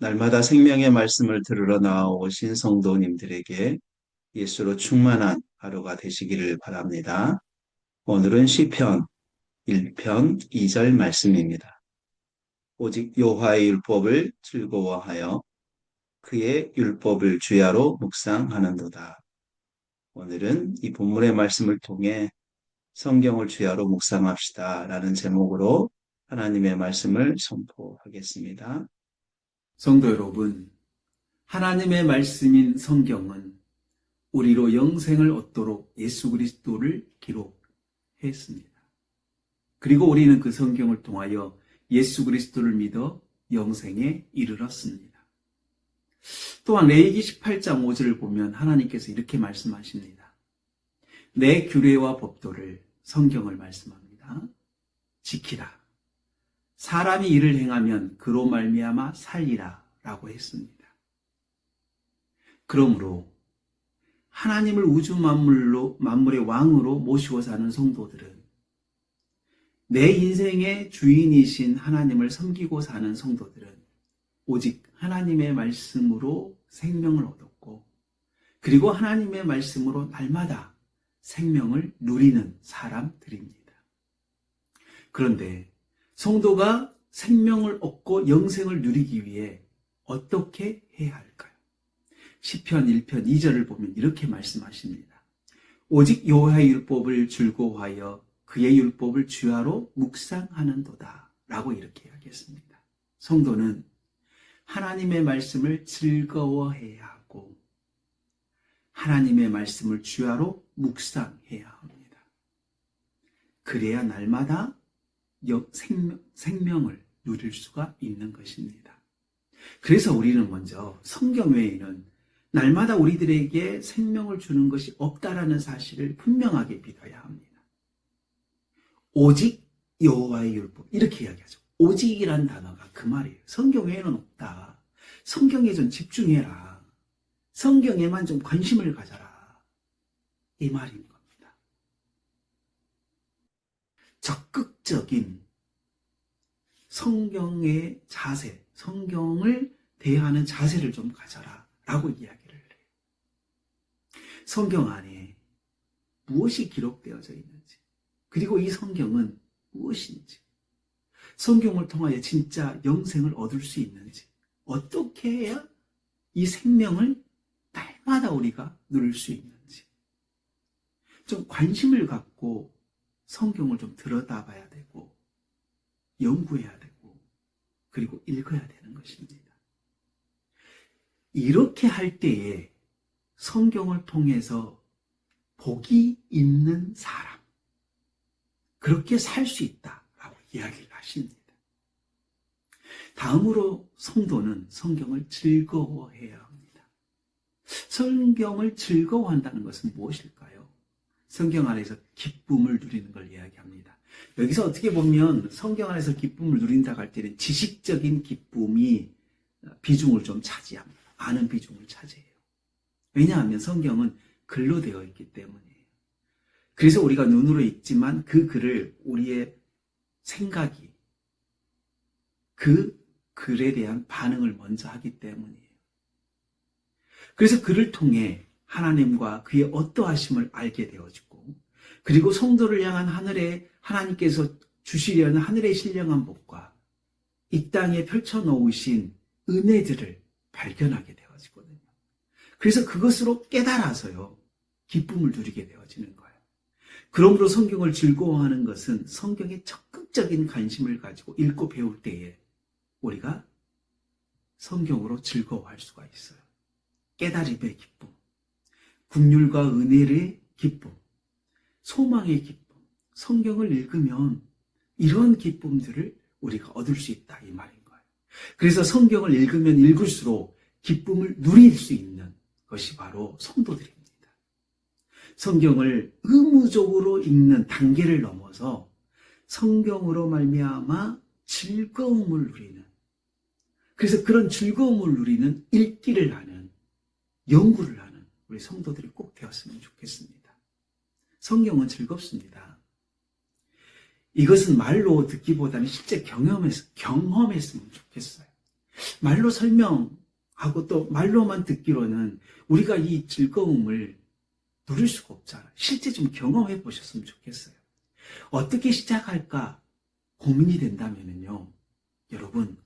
날마다 생명의 말씀을 들으러 나오신 성도님들에게 예수로 충만한 하루가 되시기를 바랍니다. 오늘은 시편 1편 2절 말씀입니다. 오직 여호와의 율법을 즐거워하여 그의 율법을 주야로 묵상하는도다. 오늘은 이 본문의 말씀을 통해 성경을 주야로 묵상합시다 라는 제목으로 하나님의 말씀을 선포하겠습니다. 성도 여러분, 하나님의 말씀인 성경은 우리로 영생을 얻도록 예수 그리스도를 기록했습니다. 그리고 우리는 그 성경을 통하여 예수 그리스도를 믿어 영생에 이르렀습니다. 또한 레위기 18장 5절을 보면 하나님께서 이렇게 말씀하십니다. 내 규례와 법도를, 성경을 말씀합니다. 지키라. 사람이 이를 행하면 그로 말미암아 살리라 라고 했습니다. 그러므로 하나님을 우주 만물의 왕으로 모시고 사는 성도들은 내 인생의 주인이신 하나님을 섬기고 사는 성도들은 오직 하나님의 말씀으로 생명을 얻었고, 그리고 하나님의 말씀으로 날마다 생명을 누리는 사람들입니다. 그런데 성도가 생명을 얻고 영생을 누리기 위해 어떻게 해야 할까요? 시편 1편 2절을 보면 이렇게 말씀하십니다. 오직 여호와의 율법을 즐거워하여 그의 율법을 주야로 묵상하는도다 라고 이렇게 이야기했습니다. 성도는 하나님의 말씀을 즐거워해야 하고 하나님의 말씀을 주야로 묵상해야 합니다. 그래야 날마다 생명을 누릴 수가 있는 것입니다. 그래서 우리는 먼저 성경 외에는 날마다 우리들에게 생명을 주는 것이 없다라는 사실을 분명하게 믿어야 합니다. 오직 여호와의 율법, 이렇게 이야기하죠. 오직이란 단어가 그 말이에요. 성경 외에는 없다. 성경에 좀 집중해라. 성경에만 좀 관심을 가져라. 이 말인 겁니다. 적극적인 성경의 자세, 성경을 대하는 자세를 좀 가져라 라고 이야기를 해요. 성경 안에 무엇이 기록되어져 있는지, 그리고 이 성경은 무엇인지, 성경을 통하여 진짜 영생을 얻을 수 있는지, 어떻게 해야 이 생명을 날마다 우리가 누릴 수 있는지 좀 관심을 갖고 성경을 좀 들여다봐야 되고 연구해야 되고 그리고 읽어야 되는 것입니다. 이렇게 할 때에 성경을 통해서 복이 있는 사람, 그렇게 살 수 있다라고 이야기를 하십니다. 다음으로 성도는 성경을 즐거워해야 합니다. 성경을 즐거워한다는 것은 무엇일까요? 성경 안에서 기쁨을 누리는 걸 이야기합니다. 여기서 어떻게 보면 성경 안에서 기쁨을 누린다고 할 때는 지식적인 기쁨이 비중을 좀 차지합니다. 많은 비중을 차지해요. 왜냐하면 성경은 글로 되어 있기 때문이에요. 그래서 우리가 눈으로 읽지만 그 글을 우리의 생각이 그 글에 대한 반응을 먼저 하기 때문이에요. 그래서 그를 통해 하나님과 그의 어떠하심을 알게 되어지고, 그리고 성도를 향한 하나님께서 주시려는 하늘의 신령한 복과 이 땅에 펼쳐놓으신 은혜들을 발견하게 되어지거든요. 그래서 그것으로 깨달아서요, 기쁨을 누리게 되어지는 거예요. 그러므로 성경을 즐거워하는 것은 성경에 적극적인 관심을 가지고 읽고 배울 때에 우리가 성경으로 즐거워할 수가 있어요. 깨달음의 기쁨, 긍휼과 은혜의 기쁨, 소망의 기쁨, 성경을 읽으면 이런 기쁨들을 우리가 얻을 수 있다, 이 말인 거예요. 그래서 성경을 읽으면 읽을수록 기쁨을 누릴 수 있는 것이 바로 성도들입니다. 성경을 의무적으로 읽는 단계를 넘어서 성경으로 말미암아 즐거움을 누리는, 그래서 그런 즐거움을 누리는 읽기를 하는, 연구를 하는 우리 성도들이 꼭 되었으면 좋겠습니다. 성경은 즐겁습니다. 이것은 말로 듣기보다는 실제 경험했으면 좋겠어요. 말로 설명하고 또 말로만 듣기로는 우리가 이 즐거움을 누릴 수가 없잖아요. 실제 좀 경험해 보셨으면 좋겠어요. 어떻게 시작할까 고민이 된다면요. 여러분,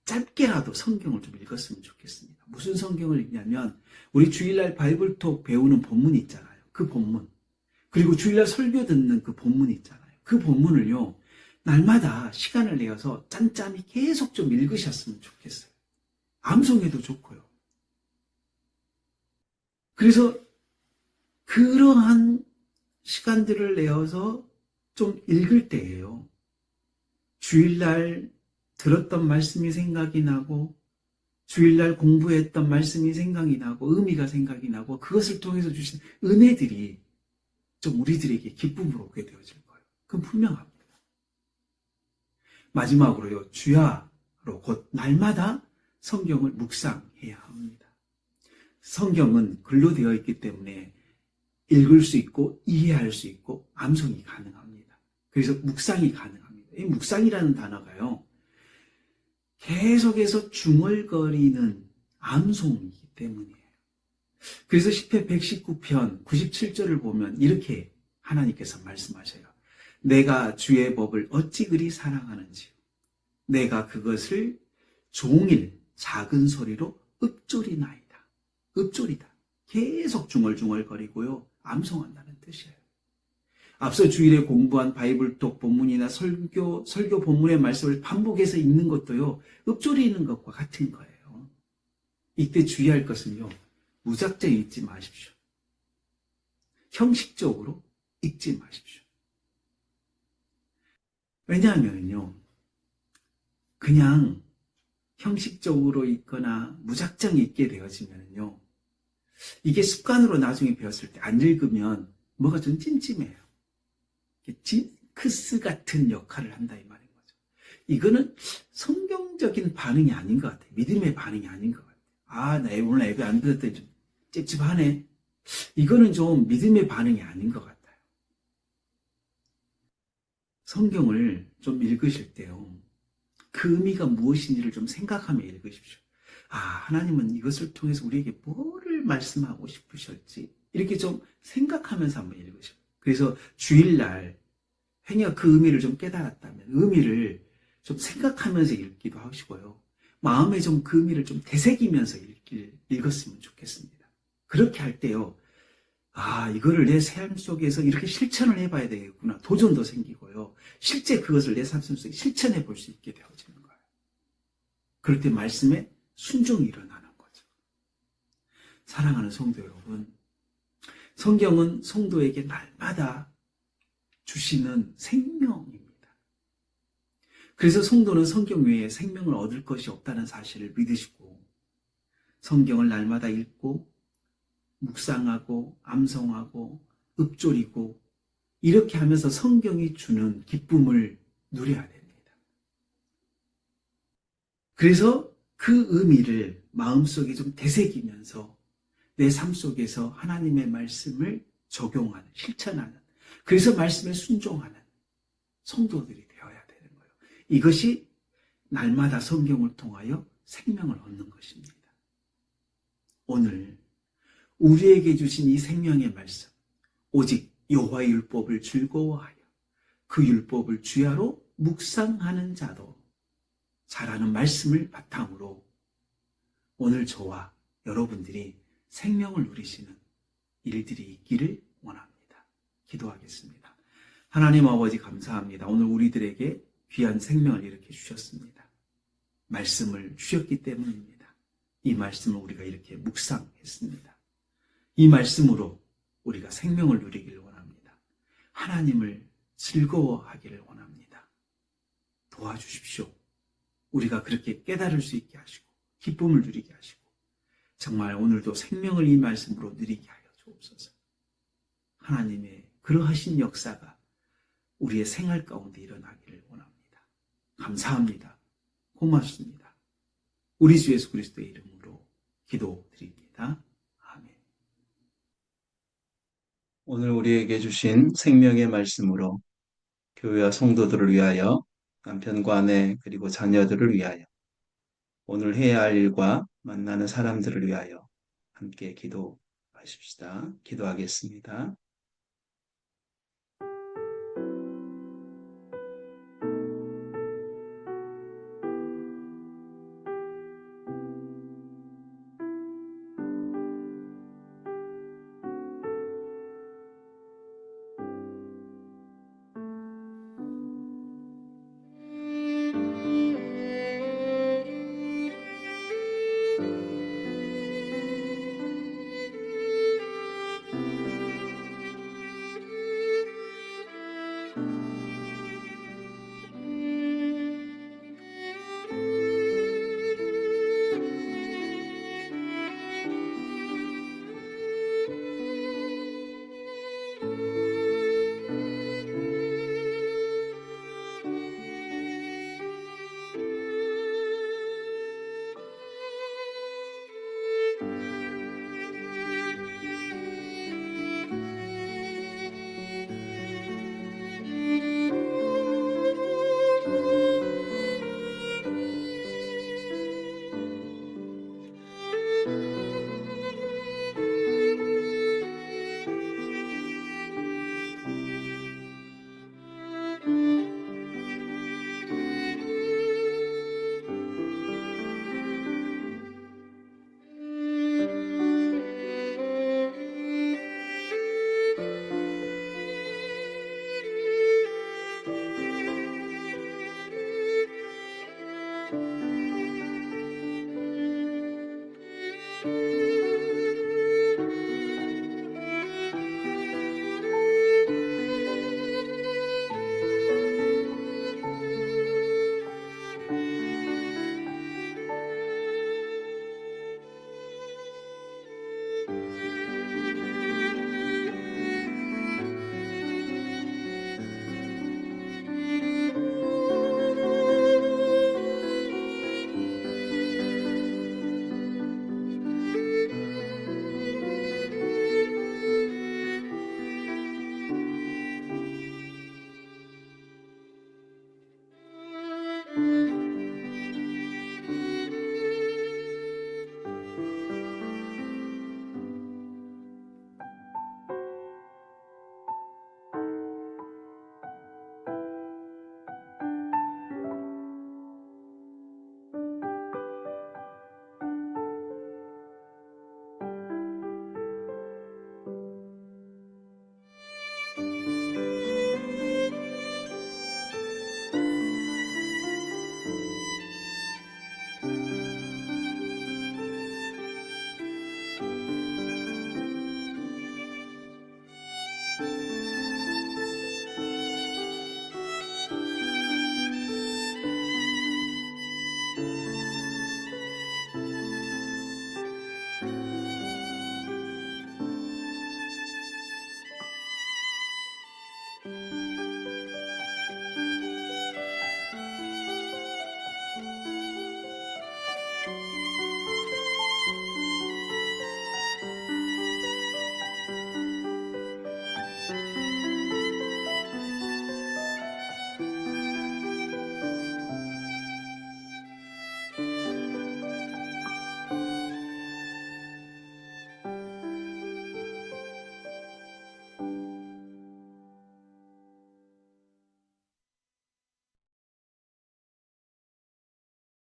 짧게라도 성경을 좀 읽었으면 좋겠습니다. 무슨 성경을 읽냐면, 우리 주일날 바이블톡 배우는 본문 있잖아요. 그 본문. 그리고 주일날 설교 듣는 그 본문 있잖아요. 그 본문을요, 날마다 시간을 내어서 짬짬이 계속 좀 읽으셨으면 좋겠어요. 암송해도 좋고요. 그래서 그러한 시간들을 내어서 좀 읽을 때예요. 주일날 들었던 말씀이 생각이 나고, 주일날 공부했던 말씀이 생각이 나고, 의미가 생각이 나고, 그것을 통해서 주신 은혜들이 좀 우리들에게 기쁨으로 오게 되어질 거예요. 그건 분명합니다. 마지막으로요, 주야로 곧 날마다 성경을 묵상해야 합니다. 성경은 글로 되어 있기 때문에 읽을 수 있고 이해할 수 있고 암송이 가능합니다. 그래서 묵상이 가능합니다. 이 묵상이라는 단어가요, 계속해서 중얼거리는 암송이기 때문이에요. 그래서 시편 119편 97절을 보면 이렇게 하나님께서 말씀하셔요. 내가 주의 법을 어찌 그리 사랑하는지 내가 그것을 종일 작은 소리로 읊조리나이다. 읊조리다. 계속 중얼중얼거리고요. 암송한다는 뜻이에요. 앞서 주일에 공부한 바이블톡 본문이나 설교 본문의 말씀을 반복해서 읽는 것도요, 읊조리는 것과 같은 거예요. 이때 주의할 것은요, 무작정 읽지 마십시오. 형식적으로 읽지 마십시오. 왜냐하면요, 그냥 형식적으로 읽거나 무작정 읽게 되어지면요, 이게 습관으로 나중에 배웠을 때 안 읽으면 뭐가 좀 찜찜해요. 징크스 같은 역할을 한다 이 말인 거죠. 이거는 성경적인 반응이 아닌 것 같아요. 믿음의 반응이 아닌 것 같아요. 아, 나 오늘 예배 안 드렸더니 좀 찝찝하네. 이거는 좀 믿음의 반응이 아닌 것 같아요. 성경을 좀 읽으실 때요, 그 의미가 무엇인지를 좀 생각하며 읽으십시오. 아, 하나님은 이것을 통해서 우리에게 뭐를 말씀하고 싶으셨지? 이렇게 좀 생각하면서 한번 읽으십시오. 그래서 주일날 행여 그 의미를 좀 깨달았다면 의미를 좀 생각하면서 읽기도 하시고요. 마음에 좀 그 의미를 좀 되새기면서 읽었으면 좋겠습니다. 그렇게 할 때요, 아, 이거를 내 삶 속에서 이렇게 실천을 해봐야 되겠구나. 도전도 생기고요. 실제 그것을 내 삶 속에 실천해 볼 수 있게 되어지는 거예요. 그럴 때 말씀에 순종이 일어나는 거죠. 사랑하는 성도 여러분, 성경은 성도에게 날마다 주시는 생명입니다. 그래서 성도는 성경 외에 생명을 얻을 것이 없다는 사실을 믿으시고 성경을 날마다 읽고 묵상하고 암송하고 읊조리고 이렇게 하면서 성경이 주는 기쁨을 누려야 됩니다. 그래서 그 의미를 마음속에 좀 되새기면서 내 삶 속에서 하나님의 말씀을 적용하는, 실천하는, 그래서 말씀에 순종하는 성도들이 되어야 되는 거예요. 이것이 날마다 성경을 통하여 생명을 얻는 것입니다. 오늘 우리에게 주신 이 생명의 말씀, 오직 여호와의 율법을 즐거워하여 그 율법을 주야로 묵상하는 자도 잘하는 말씀을 바탕으로 오늘 저와 여러분들이 생명을 누리시는 일들이 있기를 원합니다. 기도하겠습니다. 하나님 아버지 감사합니다. 오늘 우리들에게 귀한 생명을 이렇게 주셨습니다. 말씀을 주셨기 때문입니다. 이 말씀을 우리가 이렇게 묵상했습니다. 이 말씀으로 우리가 생명을 누리기를 원합니다. 하나님을 즐거워하기를 원합니다. 도와주십시오. 우리가 그렇게 깨달을 수 있게 하시고 기쁨을 누리게 하시고 정말 오늘도 생명을 이 말씀으로 누리게 하여 주옵소서. 하나님의 그러하신 역사가 우리의 생활 가운데 일어나기를 원합니다. 감사합니다. 고맙습니다. 우리 주 예수 그리스도의 이름으로 기도드립니다. 아멘. 오늘 우리에게 주신 생명의 말씀으로 교회와 성도들을 위하여 남편과 아내 그리고 자녀들을 위하여 오늘 해야 할 일과 만나는 사람들을 위하여 함께 기도하십시다. 기도하겠습니다.